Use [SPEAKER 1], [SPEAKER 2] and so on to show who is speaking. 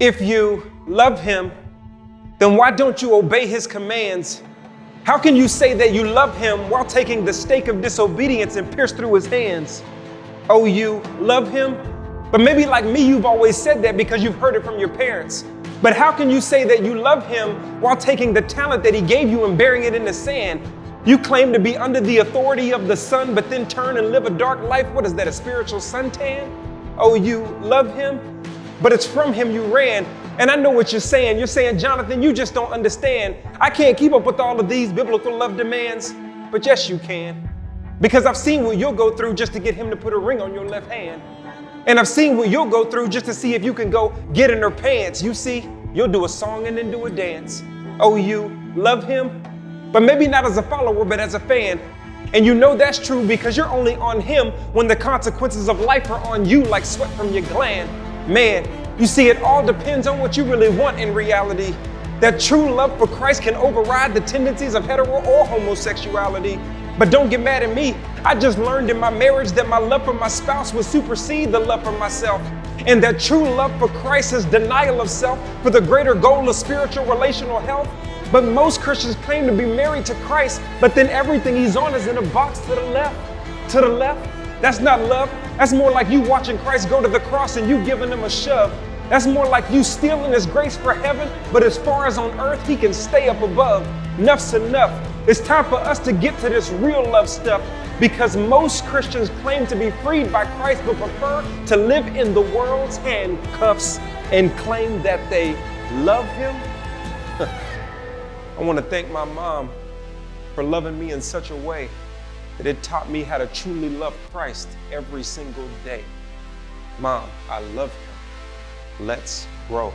[SPEAKER 1] If you love him, then why don't you obey his commands? How can you say that you love him while taking the stake of disobedience and pierce through his hands? Oh, you love him? But maybe like me, you've always said that because you've heard it from your parents. But how can you say that you love him while taking the talent that he gave you and burying it in the sand? You claim to be under the authority of the sun, but then turn and live a dark life. What is that, a spiritual suntan? Oh, you love him? But it's from him you ran. And I know what you're saying. You're saying, Jonathan, you just don't understand. I can't keep up with all of these biblical love demands. But yes, you can. Because I've seen what you'll go through just to get him to put a ring on your left hand. And I've seen what you'll go through just to see if you can go get in her pants. You see, you'll do a song and then do a dance. Oh, you love him? But maybe not as a follower, but as a fan. And you know that's true because you're only on him when the consequences of life are on you like sweat from your gland. Man, you see, it all depends on what you really want in reality. That true love for Christ can override the tendencies of hetero or homosexuality. But don't get mad at me. I just learned in my marriage that my love for my spouse would supersede the love for myself. And that true love for Christ is denial of self for the greater goal of spiritual relational health. But most Christians claim to be married to Christ, but then everything he's on is in a box to the left. To the left? That's not love. That's more like you watching Christ go to the cross and you giving him a shove. That's more like you stealing his grace for heaven, but as far as on earth, he can stay up above. Enough's enough. It's time for us to get to this real love stuff because most Christians claim to be freed by Christ, but prefer to live in the world's handcuffs and claim that they love him. I want to thank my mom for loving me in such a way that it taught me how to truly love Christ every single day. Mom, I love him. Let's grow.